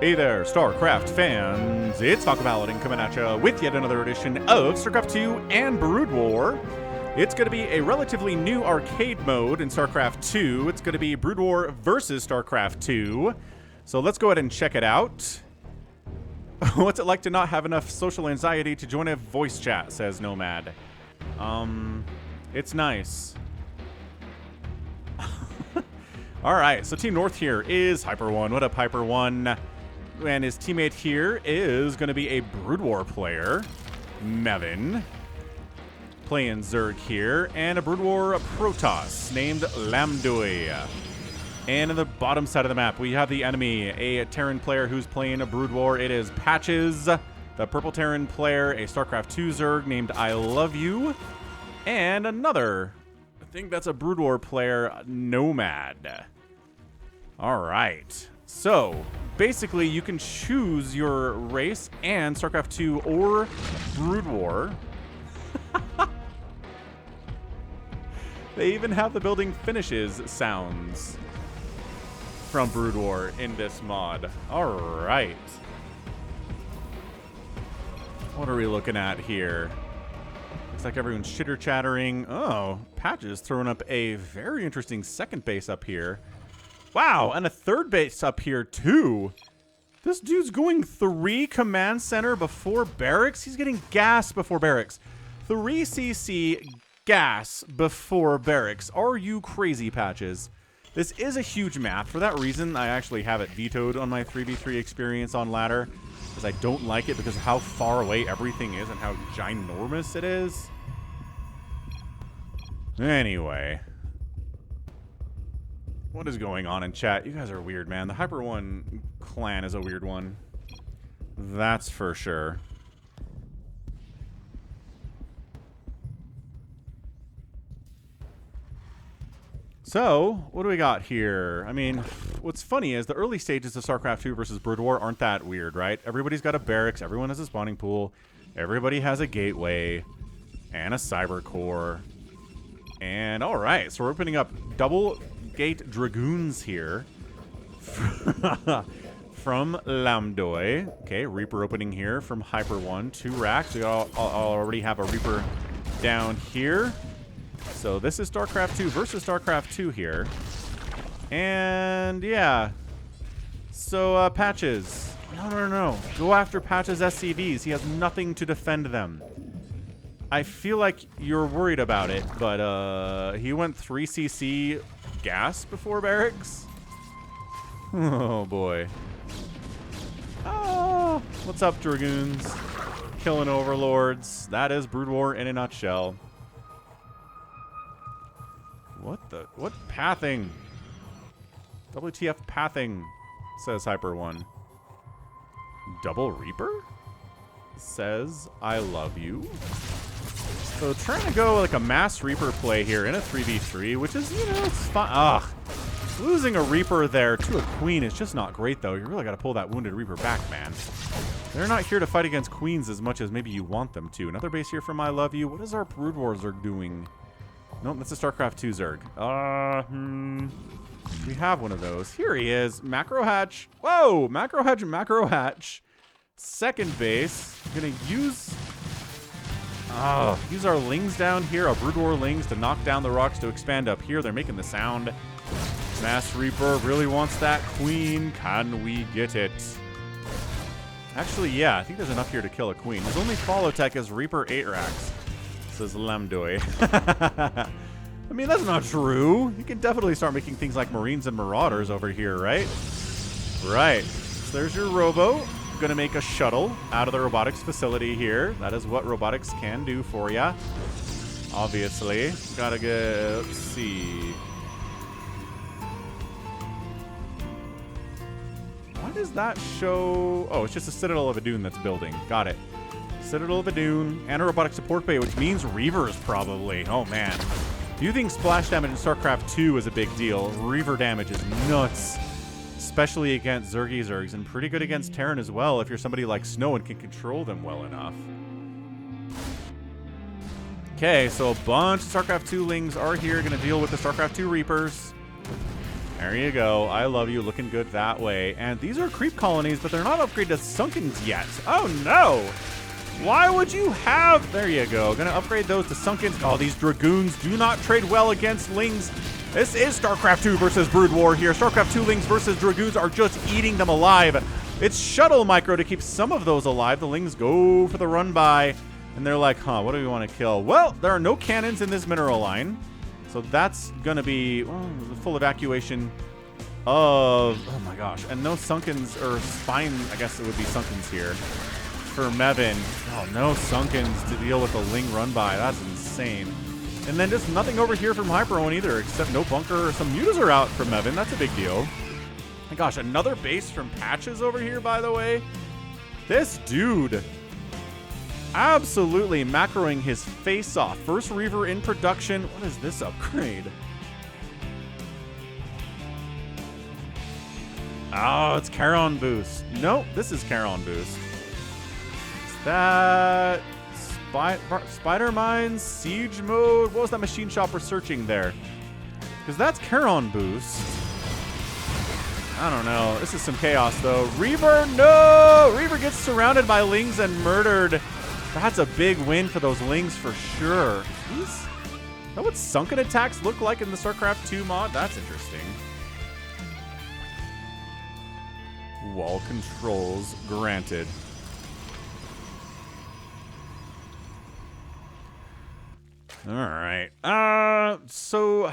Hey there, StarCraft fans! It's Falcon Paladin coming at you with yet another edition of StarCraft 2 and Brood War. It's going to be a relatively new arcade mode in StarCraft 2. It's going to be Brood War versus StarCraft 2. So let's go ahead and check it out. What's it like to not have enough social anxiety to join a voice chat, says Nomad. It's nice. Alright, so Team North here is Hyper One. What up, Hyper One? And his teammate here is going to be a Brood War player, Mevin. Playing Zerg here, and a Brood War Protoss named Lambdoi. And in the bottom side of the map, we have the enemy, a Terran player who's playing a Brood War. It is Patches, the purple Terran player, a StarCraft 2 Zerg named I Love You, and another, I think that's a Brood War player, Nomad. All right, so basically you can choose your race and StarCraft 2 or Brood War. They even have the building finishes sounds from Brood War in this mod. All right. What are we looking at here? Looks like everyone's chitter-chattering. Oh, Patches throwing up a very interesting second base up here. Wow, and a third base up here too. This dude's going 3 command center before barracks. He's getting gas before barracks. 3 CC gas before barracks. Are you crazy, Patches? This is a huge map. For that reason, I actually have it vetoed on my 3v3 experience on ladder, because I don't like it because of how far away everything is and how ginormous it is. Anyway. What is going on in chat? You guys are weird, man. The Hyper One clan is a weird one. That's for sure. So, what do we got here? I mean, what's funny is the early stages of StarCraft 2 versus Brood War aren't that weird, right? Everybody's got a barracks, everyone has a spawning pool, everybody has a gateway, and a cyber core. And alright, so we're opening up double gate dragoons here from Lambdoi. Okay, Reaper opening here from Hyper One. 2 racks. We already have a Reaper down here. So this is StarCraft 2 versus StarCraft 2 here. And yeah. So Patches. No. Go after Patches' SCVs. He has nothing to defend them. I feel like you're worried about it, but he went 3 CC gas before barracks. Oh boy. Oh, what's up, Dragoons? Killing overlords. That is Brood War in a nutshell. What pathing? WTF pathing, says Hyper One. Double Reaper? Says I love you. So trying to go like a mass Reaper play here in a 3v3, which is, you know, it's fine. Ugh. Losing a Reaper there to a Queen is just not great, though. You really got to pull that wounded Reaper back, man. They're not here to fight against Queens as much as maybe you want them to. Another base here from I Love You. What is our Brood War Zerg doing? Nope, that's a StarCraft 2 Zerg. We have one of those. Here he is. Macro Hatch. Whoa! Macro Hatch. Second base. Gonna use our Lings down here, our Brood War Lings, to knock down the rocks to expand up here. They're making the sound. Mass Reaper really wants that Queen. Can we get it? Actually, yeah, I think there's enough here to kill a Queen. His only follow tech is Reaper 8 racks, says Lambdoi. I mean, that's not true. You can definitely start making things like Marines and Marauders over here, right? Right. So there's your Robo. Gonna make a shuttle out of the robotics facility here. That is what robotics can do for ya. Obviously. Gotta go, let's see. What does that show? Oh, it's just a Citadel of Adun that's building. Got it. Citadel of Adun and a robotic support bay, which means Reavers probably. Oh man. Do you think splash damage in StarCraft 2 is a big deal? Reaver damage is nuts. Especially against Zergs, and pretty good against Terran as well if you're somebody like Snow and can control them well enough. Okay, so a bunch of StarCraft 2 Lings are here, going to deal with the StarCraft 2 Reapers. There you go. I love you. Looking good that way. And these are creep colonies, but they're not upgraded to Sunkens yet. Oh, no. Why would you have... There you go. Gonna upgrade those to Sunkens. Oh, these Dragoons do not trade well against Lings. This is StarCraft 2 versus Brood War here. StarCraft 2 Lings versus Dragoons are just eating them alive. It's shuttle micro to keep some of those alive. The Lings go for the run by. And they're like, huh, what do we want to kill? Well, there are no cannons in this mineral line. So that's going to be full evacuation of, oh my gosh, and no Sunkens, or Spine, I guess it would be Sunkens here for Mevin. Oh, no Sunkens to deal with a Ling run by. That's insane. And then just nothing over here from Hyper One either, except no bunker. Some mutas are out from Mevin. That's a big deal. My gosh, another base from Patches over here, by the way. This dude... absolutely macroing his face off. First Reaver in production. What is this upgrade? Oh, it's Charon boost. Nope, this is Charon boost. Is that Spider Mines, Siege mode? What was that machine shop we're searching there? Because that's Charon boost. I don't know. This is some chaos though. Reaver, no! Reaver gets surrounded by Lings and murdered. That's a big win for those Lings for sure. Is that what sunken attacks look like in the StarCraft 2 mod? That's interesting. Wall controls granted. All right. So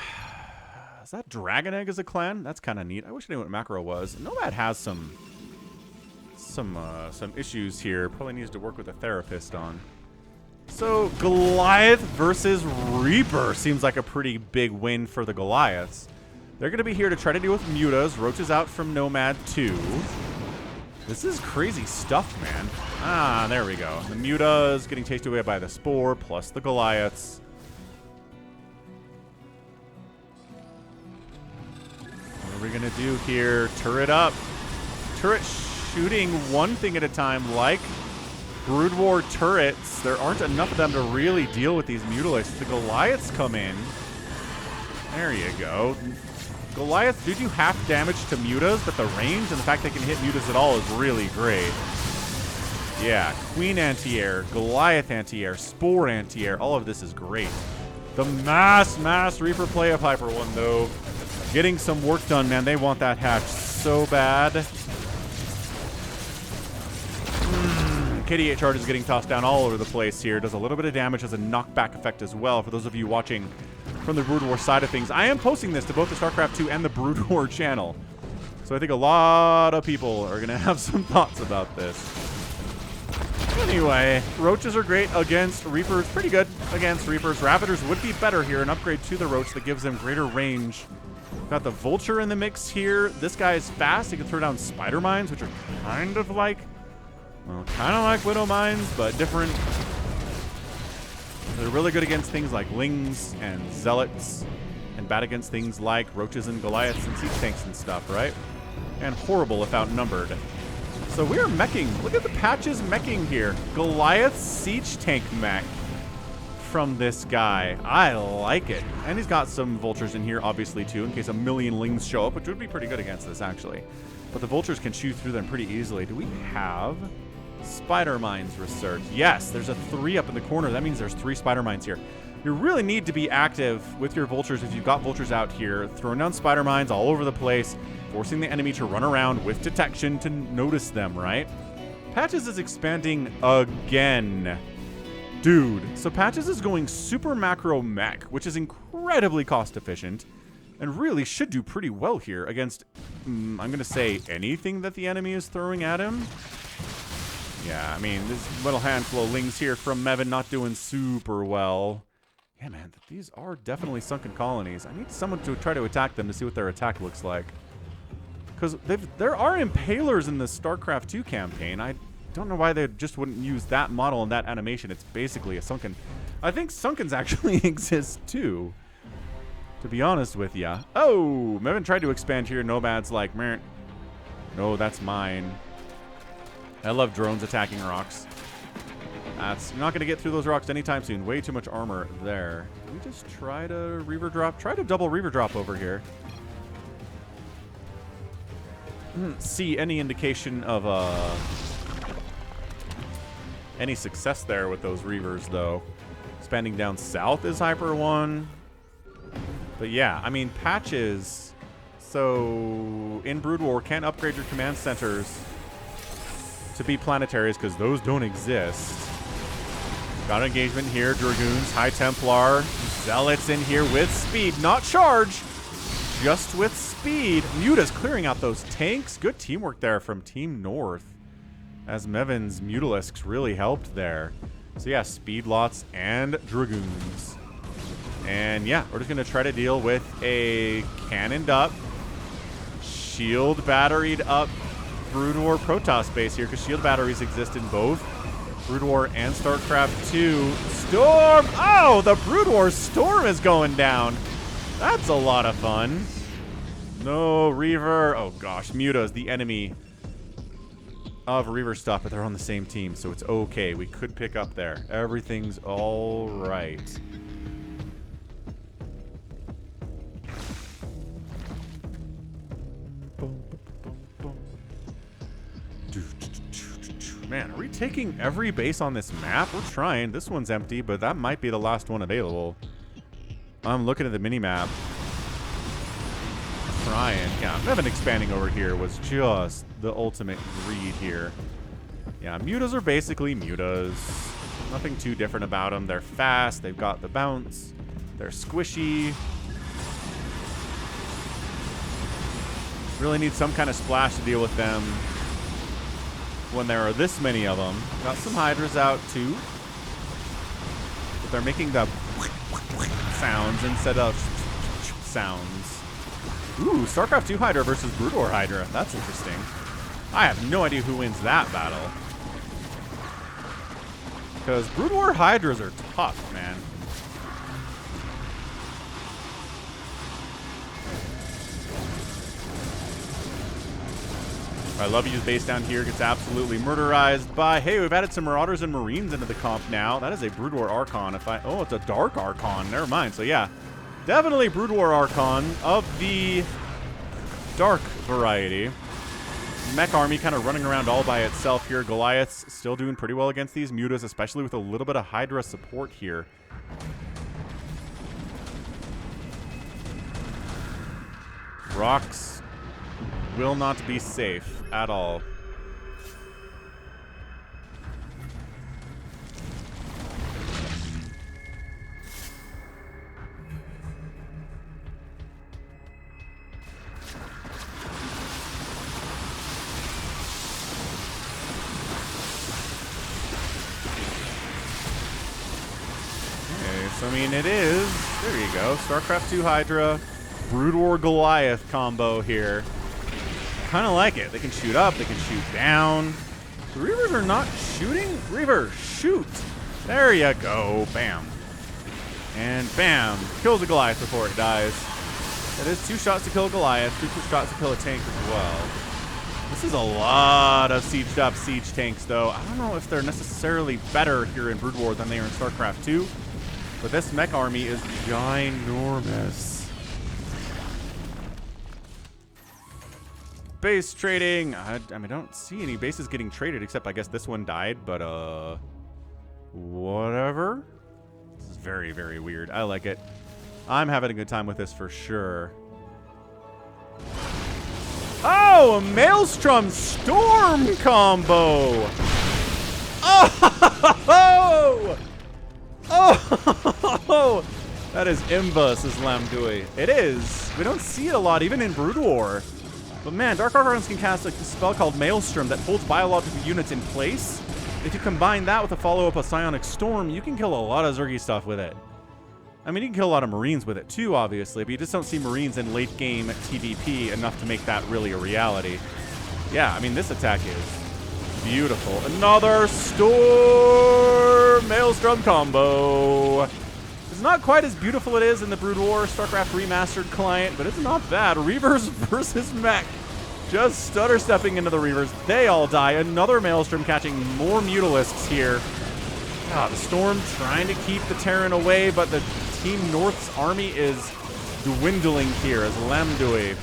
is that Dragon Egg as a clan? That's kind of neat. I wish I knew what Macro was. Nomad has some issues here. Probably needs to work with a therapist on. So Goliath versus Reaper seems like a pretty big win for the Goliaths. They're going to be here to try to deal with mutas. Roach is out from Nomad 2. This is crazy stuff, man. Ah, there we go. The mutas getting tasted away by the Spore, plus the Goliaths. What are we going to do here? Turret up. Turret shooting one thing at a time, like Brood War turrets. There aren't enough of them to really deal with these mutalisks. The Goliaths come in. There you go. Goliaths do half damage to mutas, but the range and the fact they can hit mutas at all is really great. Yeah, Queen anti-air, Goliath anti-air, Spore anti-air, all of this is great. The mass Reaper play of Hyper One, though. Getting some work done, man. They want that hatch so bad. KD8 charge is getting tossed down all over the place here. Does a little bit of damage, has a knockback effect as well. For those of you watching from the Brood War side of things, I am posting this to both the StarCraft 2 and the Brood War channel. So I think a lot of people are going to have some thoughts about this. Anyway, Roaches are great against Reapers. Pretty good against Reapers. Raptors would be better here. An upgrade to the Roach that gives them greater range. Got the Vulture in the mix here. This guy is fast. He can throw down Spider Mines, which are kind of like Widow Mines, but different. They're really good against things like Lings and Zealots, and bad against things like Roaches and Goliaths and Siege Tanks and stuff, right? And horrible if outnumbered. So we're meching. Look at the Patches meching here. Goliath Siege Tank mech from this guy. I like it. And he's got some Vultures in here, obviously, too, in case a million Lings show up, which would be pretty good against this, actually. But the Vultures can shoot through them pretty easily. Do we have Spider Mines research? Yes, there's a 3 up in the corner. That means there's 3 Spider Mines here. You really need to be active with your Vultures if you've got Vultures out here, throwing down Spider Mines all over the place, forcing the enemy to run around with detection to notice them, right? Patches is expanding again. Dude, so Patches is going super macro mech, which is incredibly cost efficient and really should do pretty well here against, I'm going to say, anything that the enemy is throwing at him. Yeah, I mean, this little handful of Lings here from Mevin not doing super well. Yeah, man, these are definitely sunken colonies. I need someone to try to attack them to see what their attack looks like. Because there are Impalers in the StarCraft 2 campaign. I don't know why they just wouldn't use that model and that animation. It's basically a sunken. I think sunkens actually exist too, to be honest with ya. Oh, Mevin tried to expand here. Nomad's like, meh. No, that's mine. I love drones attacking rocks. You're not going to get through those rocks anytime soon. Way too much armor there. Can we just try to Reaver drop? Try to double Reaver drop over here. see any indication of any success there with those Reavers, though. Expanding down south is Hyper 1. But yeah, I mean, patches. So in Brood War, can't upgrade your command centers to be planetaries because those don't exist. Got engagement here. Dragoons, High Templar, Zealots in here with speed. Not charge, just with speed. Muta's clearing out those tanks. Good teamwork there from Team North, as Mevin's Mutalisks really helped there. So yeah, speed lots and Dragoons. And yeah, we're just going to try to deal with a cannoned up, shield batteried up Brood War Protoss base here, because shield batteries exist in both Brood War and StarCraft 2. Storm! Oh, the Brood War Storm is going down. That's a lot of fun. No, Reaver. Oh gosh, Muta is the enemy of Reaver stuff, but they're on the same team, so it's okay. We could pick up there. Everything's all right. Man, are we taking every base on this map? We're trying. This one's empty, but that might be the last one available. I'm looking at the mini-map. Trying. Yeah, Mevin expanding over here was just the ultimate greed here. Yeah, Mutas are basically Mutas. Nothing too different about them. They're fast. They've got the bounce. They're squishy. Really need some kind of splash to deal with them when there are this many of them. Got some Hydras out too, but they're making the sounds instead of sounds. Ooh, StarCraft 2 Hydra versus Brood War Hydra. That's interesting. I have no idea who wins that battle, because Brood War Hydras are tough, man. I love U's base down here. Gets absolutely murderized by... Hey, we've added some Marauders and Marines into the comp now. That is a Brood War Archon. Oh, it's a Dark Archon. Never mind. So, yeah. Definitely Brood War Archon of the Dark variety. Mech army kind of running around all by itself here. Goliath's still doing pretty well against these Mutas, especially with a little bit of Hydra support here. Rocks will not be safe at all. Okay, so I mean it is, there you go, StarCraft 2 Hydra, Brood War Goliath combo here. Kind of like it. They can shoot up, they can shoot down. The Reavers are not shooting. Reaver, shoot. There you go. Bam. And bam. Kills a Goliath before it dies. That is 2 shots to kill a Goliath, 2 shots to kill a tank as well. This is a lot of sieged up siege tanks, though. I don't know if they're necessarily better here in Brood War than they are in StarCraft 2, but this mech army is ginormous. Base trading. I mean, I don't see any bases getting traded, except I guess this one died, but whatever. This is very, very weird. I like it. I'm having a good time with this for sure. Oh, a Maelstrom Storm combo. Oh, oh, that is Imba, says Lamdui. It is. We don't see it a lot, even in Brood War. But man, Dark Archons can cast a spell called Maelstrom that holds biological units in place. If you combine that with a follow-up of Psionic Storm, you can kill a lot of Zergy stuff with it. I mean, you can kill a lot of Marines with it too, obviously, but you just don't see Marines in late-game TVP enough to make that really a reality. Yeah, I mean, this attack is beautiful. Another Storm Maelstrom combo. It's not quite as beautiful as it is in the Brood War StarCraft Remastered client, but it's not bad. Reavers versus Mech. Just stutter stepping into the Reavers. They all die. Another Maelstrom catching more Mutalisks here. The Storm trying to keep the Terran away, but the Team North's army is dwindling here as Lamdui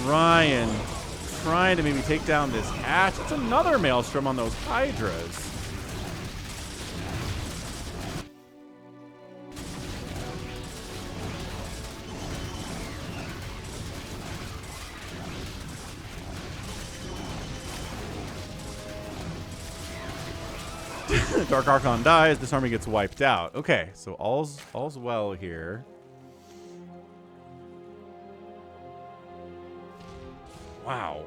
trying to maybe take down this hatch. It's another Maelstrom on those Hydras. Dark Archon dies, this army gets wiped out. Okay, so all's well here. Wow.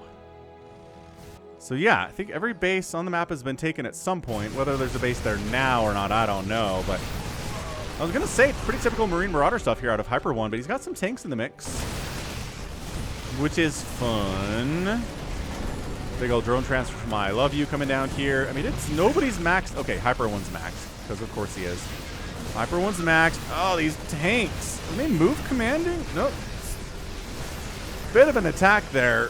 So yeah, I think every base on the map has been taken at some point. Whether there's a base there now or not, I don't know. But I was gonna say, pretty typical Marine Marauder stuff here out of Hyper One, but he's got some tanks in the mix, which is fun. Big old drone transfer from I Love You coming down here. I mean, it's nobody's maxed. Okay, Hyper One's maxed, because of course he is. Hyper One's maxed. Oh, these tanks. Can they move commanding? Nope. Bit of an attack there.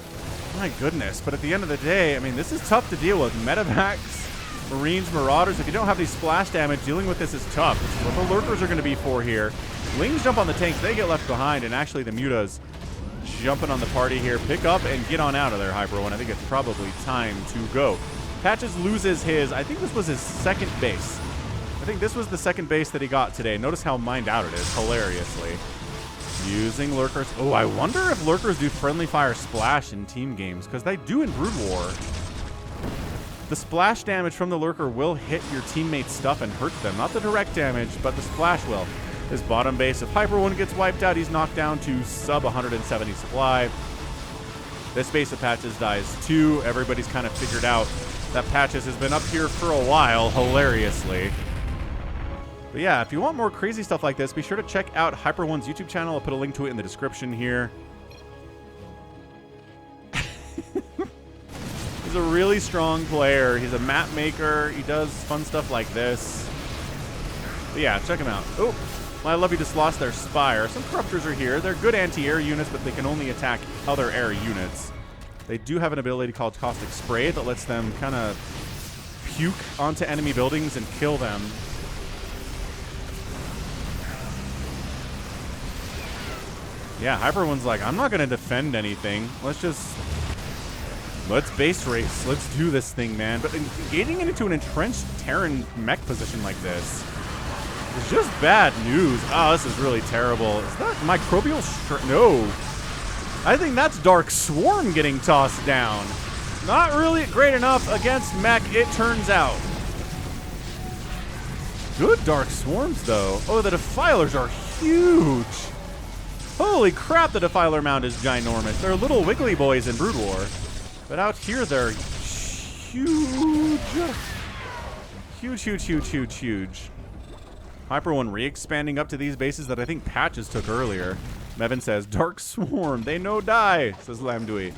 My goodness. But at the end of the day, I mean, this is tough to deal with. Medevacs, Marines, Marauders. If you don't have these splash damage, dealing with this is tough. This is what the Lurkers are going to be for here. Wings jump on the tanks. They get left behind, and actually the Mutas jumping on the party here. Pick up and get on out of there, Hyper One. I think it's probably time to go. Patches loses his, I think this was his second base. I think this was the second base that he got today. Notice how mined out it is, hilariously. Using Lurkers. Oh, I wonder if Lurkers do friendly fire splash in team games, because they do in Brood War. The splash damage from the Lurker will hit your teammates' stuff and hurt them. Not the direct damage, but the splash will. His bottom base, if Hyper One gets wiped out, he's knocked down to sub 170 supply. This base of Patches dies too. Everybody's kind of figured out that Patches has been up here for a while, hilariously. But yeah, if you want more crazy stuff like this, be sure to check out Hyper One's YouTube channel. I'll put a link to it in the description here. He's a really strong player. He's a map maker. He does fun stuff like this. But yeah, check him out. Oh, I Love You just lost their Spire. Some Corruptors are here. They're good anti-air units, but they can only attack other air units. They do have an ability called Caustic Spray that lets them kind of puke onto enemy buildings and kill them. Yeah, Hyper One's like, I'm not going to defend anything. Let's base race. Let's do this thing, man. But getting into an entrenched Terran mech position like this is just bad news. Oh, this is really terrible. Is that Microbial No. I think that's Dark Swarm getting tossed down. Not really great enough against mech, it turns out. Good Dark Swarms, though. Oh, the Defilers are huge. Holy crap, the Defiler Mound is ginormous. They're little wiggly boys in Brood War. But out here, they're huge. Huge, huge, huge, huge, huge. Hyper One re-expanding up to these bases that I think Patches took earlier. Mevin says, Dark Swarm, they no die, says Lamdui.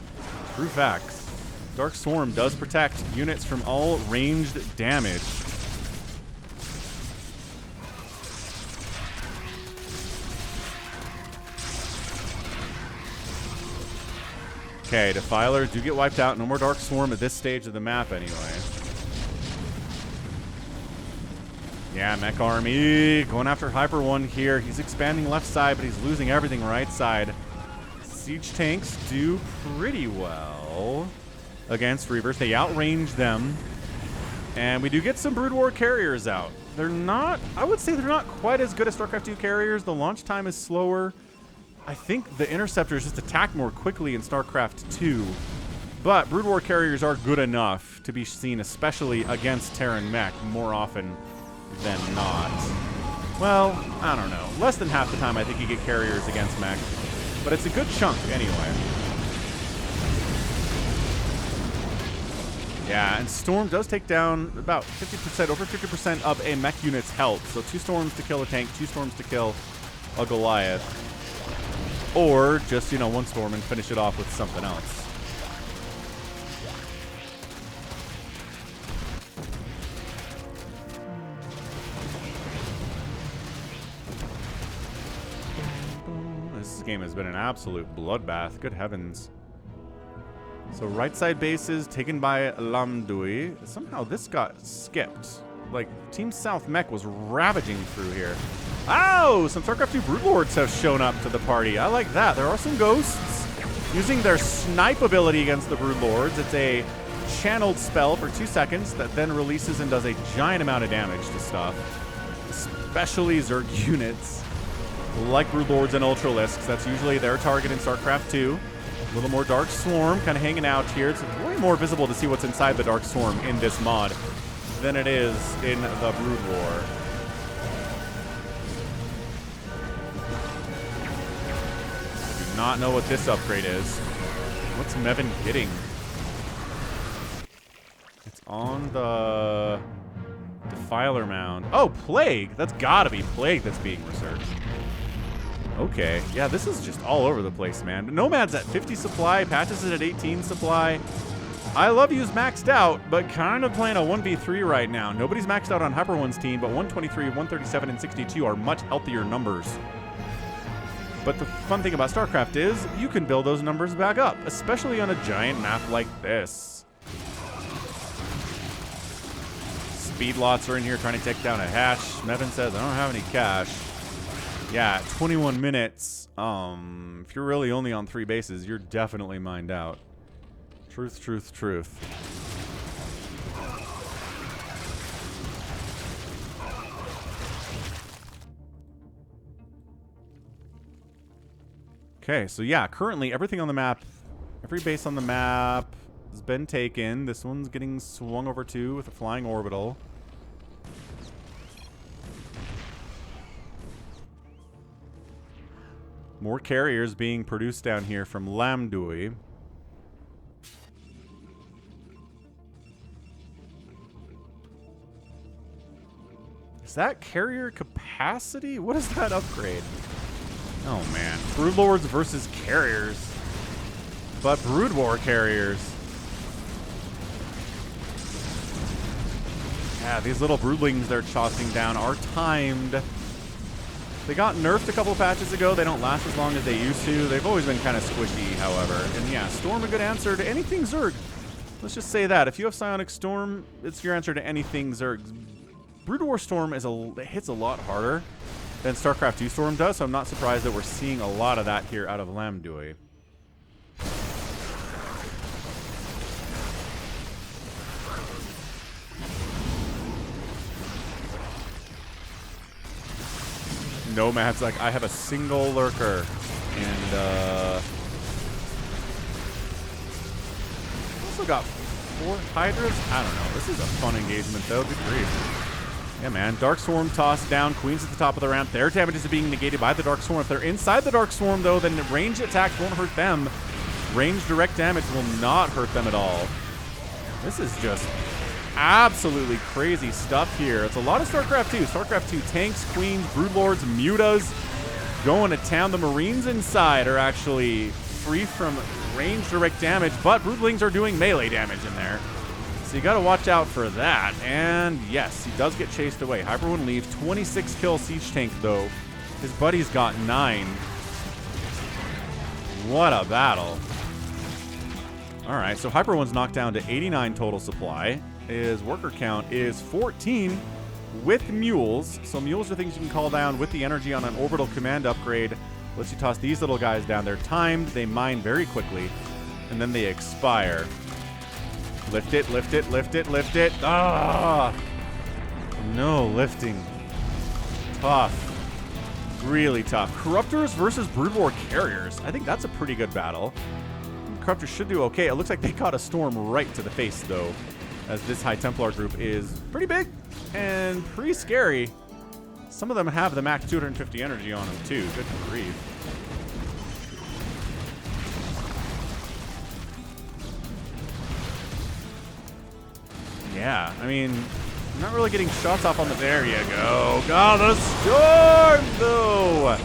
True facts. Dark Swarm does protect units from all ranged damage. Okay, Defilers do get wiped out. No more Dark Swarm at this stage of the map anyway. Yeah, Mech Army going after Hyper One here. He's expanding left side, but he's losing everything right side. Siege tanks do pretty well against Reavers. They outrange them. And we do get some Brood War carriers out. They're not, I would say they're not quite as good as StarCraft 2 carriers. The launch time is slower. I think the Interceptors just attack more quickly in StarCraft 2. But Brood War carriers are good enough to be seen, especially against Terran mech, more often than not. Well, I don't know. Less than half the time I think you get carriers against mech. But it's a good chunk anyway. Yeah, and Storm does take down about 50%, over 50% of a mech unit's health. So 2 Storms to kill a tank, 2 Storms to kill a Goliath. Or just, 1 Storm and finish it off with something else. This game has been an absolute bloodbath. Good heavens. So right side bases taken by Lamdui. Somehow this got skipped. Like, Team South Mech was ravaging through here. Ow! Some StarCraft 2 Brood Lords have shown up to the party. I like that. There are some ghosts. using their snipe ability against the Broodlords. It's a channeled spell for 2 seconds that then releases and does a giant amount of damage to stuff. Especially Zerg units like Broodlords and Ultralisks. That's usually their target in StarCraft 2. A little more Dark Swarm kind of hanging out here. It's way more visible to see what's inside the Dark Swarm in this mod than it is in the Brood War. I do not know what this upgrade is. What's Mevin getting? It's on the Defiler Mound. Oh, Plague! That's gotta be Plague that's being researched. Okay, yeah, this is just all over the place, man. Nomad's at 50 supply, Patches is at 18 supply. I love you's maxed out, but kind of playing a 1v3 right now. Nobody's maxed out on Hyper One's team, but 123, 137, and 62 are much healthier numbers. But the fun thing about StarCraft is you can build those numbers back up, especially on a giant map like this. Speedlots are in here trying to take down a hatch. Mevin says, I don't have any cash. Yeah, 21 minutes. If you're really only on 3 bases, you're definitely mined out. Truth, truth, truth. Okay, so yeah, currently everything on the map, every base on the map has been taken. This one's getting swung over to with a flying orbital. More carriers being produced down here from Lambdui. Is that carrier capacity? What is that upgrade? Oh man. Broodlords versus carriers. But Brood War carriers. Yeah, these little broodlings they're tossing down are timed. They got nerfed a couple patches ago. They don't last as long as they used to. They've always been kind of squishy, however. And yeah, Storm a good answer to anything Zerg. Let's just say that. If you have Psionic Storm, it's your answer to anything Zerg. Brood War Storm it hits a lot harder than StarCraft 2 Storm does, so I'm not surprised that we're seeing a lot of that here out of Lambdui. Nomad's like, I have a single lurker. And, also got 4 Hydras? I don't know. This is a fun engagement, though. Good grief. Yeah, man. Dark Swarm tossed down. Queen's at the top of the ramp. Their damage is being negated by the Dark Swarm. If they're inside the Dark Swarm, though, then range attacks won't hurt them. Range direct damage will not hurt them at all. This is just absolutely crazy stuff here. It's a lot of StarCraft 2. StarCraft 2 tanks, queens, broodlords, mutas going to town. The Marines inside are actually free from range direct damage, but broodlings are doing melee damage in there. So you got to watch out for that. And yes, he does get chased away. Hyper One leaves. 26 kill siege tank though. His buddy's got 9. What a battle. All right, so Hyper One's knocked down to 89 total supply. His worker count is 14 with mules. So mules are things you can call down with the energy on an orbital command upgrade. Lets you toss these little guys down. They're timed, they mine very quickly, and then they expire. Lift it, lift it, lift it, lift it. Ah! No lifting. Tough. Really tough. Corruptors versus Brood War carriers. I think that's a pretty good battle. Corruptors should do okay. It looks like they caught a storm right to the face, though, as this High Templar group is pretty big and pretty scary. Some of them have the max 250 energy on them, too. Good grief. Yeah, I mean, I'm not really getting shots off on the... There you go. Oh, the storm, though.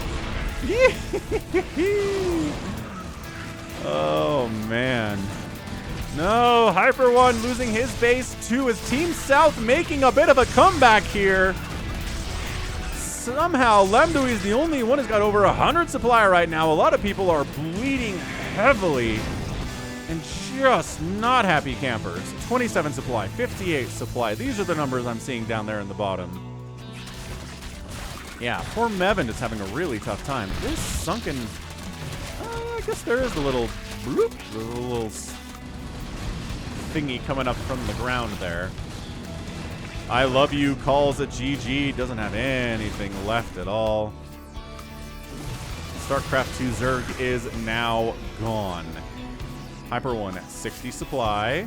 Oh, man. No, Hyper One losing his base to his Team South, making a bit of a comeback here. Somehow, Lambdui is the only one who's got over 100 supply right now. A lot of people are bleeding heavily and just not happy campers. 27 supply, 58 supply. These are the numbers I'm seeing down there in the bottom. Yeah, poor Mevin is having a really tough time. This sunken... I guess there is a little bloop. There's a little thingy coming up from the ground there. I love you calls a GG. Doesn't have anything left at all. StarCraft 2 Zerg is now gone. Hyper 1 at 60 supply.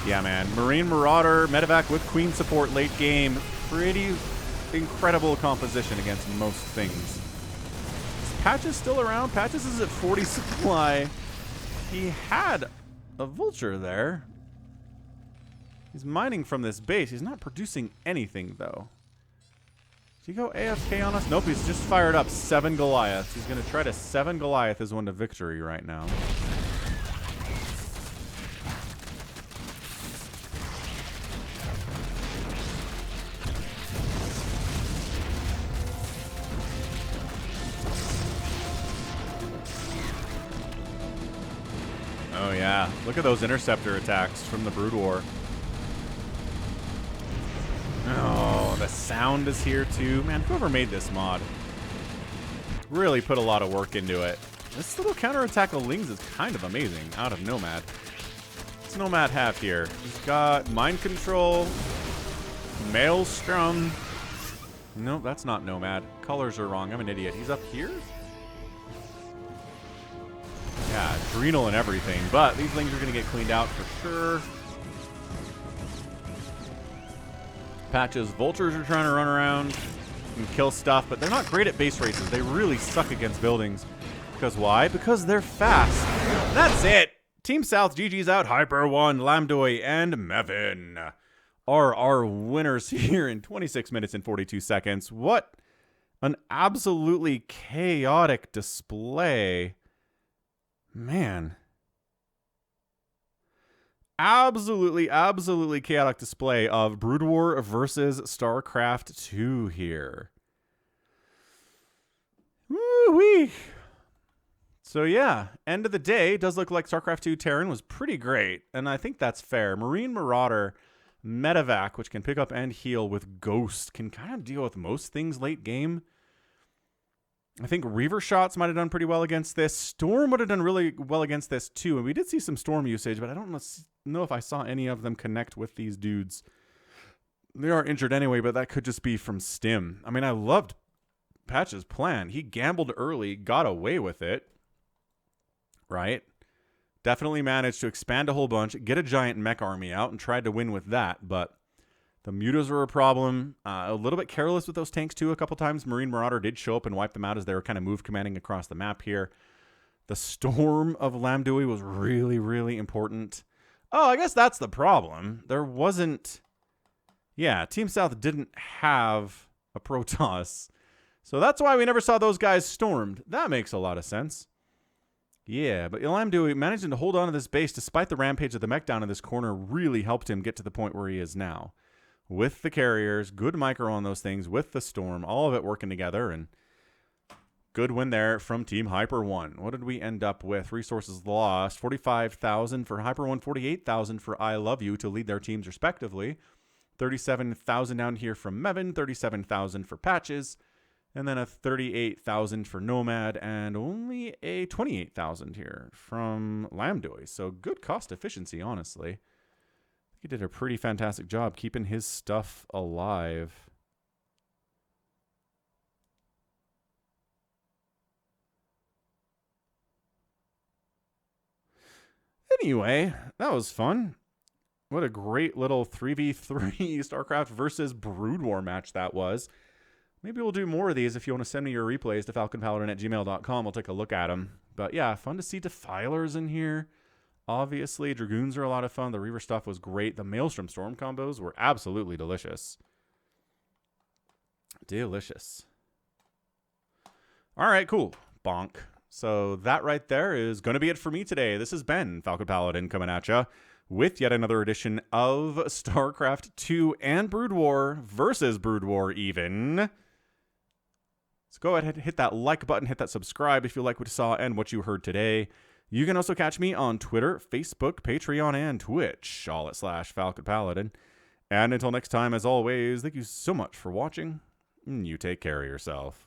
Yeah, man. Marine Marauder, Medevac with Queen support late game. Pretty incredible composition against most things. Is Patches still around? Patches is at 40 supply. He had a Vulture there. He's mining from this base. He's not producing anything, though. Did he go AFK on us? Nope, he's just fired up 7 Goliaths. He's going to try to 7 Goliath his one to victory right now. Oh, yeah. Look at those interceptor attacks from the Brood War. Oh, the sound is here, too. Man, whoever made this mod really put a lot of work into it. This little counterattack of Lings is kind of amazing out of Nomad. What's Nomad have here? He's got Mind Control, Maelstrom. Nope, that's not Nomad. Colors are wrong. I'm an idiot. He's up here? Yeah, Adrenal and everything. But these Lings are going to get cleaned out for sure. Patches, Vultures are trying to run around and kill stuff, but they're not great at base races. They really suck against buildings. Because why? Because they're fast. That's it. Team South, GG's out. Hyper 1, Lambdoi, and Mevin are our winners here in 26 minutes and 42 seconds. What an absolutely chaotic display. Man. Absolutely chaotic display of Brood War versus StarCraft 2 here. Woo-wee. So yeah, end of the day, it does look like StarCraft 2 Terran was pretty great, and I think that's fair. Marine Marauder, Medevac, which can pick up and heal with Ghost, can kind of deal with most things late game. I think Reaver Shots might have done pretty well against this. Storm would have done really well against this too, and we did see some Storm usage, but I don't know if I saw any of them connect with these dudes. They are injured anyway, but that could just be from Stim. I mean, I loved Patch's plan. He gambled early, got away with it, right? Definitely managed to expand a whole bunch, get a giant mech army out, and tried to win with that, but the mutas were a problem. A little bit careless with those tanks, too, a couple times. Marine Marauder did show up and wipe them out as they were kind of move commanding across the map here. The Storm of Lambdoi was really important. Oh, I guess that's the problem. There wasn't... Yeah, Team South didn't have a Protoss. So that's why we never saw those guys stormed. That makes a lot of sense. Yeah, but Lambdoi managing to hold on to this base despite the rampage of the mech down in this corner really helped him get to the point where he is now. With the carriers, good micro on those things, with the Storm, all of it working together, and good win there from Team Hyper 1. What did we end up with? Resources lost, 45,000 for Hyper 1, 48,000 for I Love You to lead their teams respectively. 37,000 down here from Mevin, 37,000 for Patches, and then a 38,000 for Nomad, and only a 28,000 here from Lambdoi. So good cost efficiency, honestly. He did a pretty fantastic job keeping his stuff alive. Anyway, that was fun. What a great little 3v3 StarCraft versus Brood War match that was. Maybe we'll do more of these. If you want to send me your replays to falconpaladin@gmail.com, we'll take a look at them. But yeah, fun to see Defilers in here. Obviously, Dragoons are a lot of fun. The Reaver stuff was great. The Maelstrom Storm combos were absolutely delicious. Delicious. All right, cool. Bonk. So that right there is going to be it for me today. This has been Falcon Paladin coming at ya with yet another edition of StarCraft 2 and Brood War versus Brood War even. So go ahead and hit that like button, hit that subscribe if you like what you saw and what you heard today. You can also catch me on Twitter, Facebook, Patreon, and Twitch, all at /Falcon Paladin. And until next time, as always, thank you so much for watching. You take care of yourself.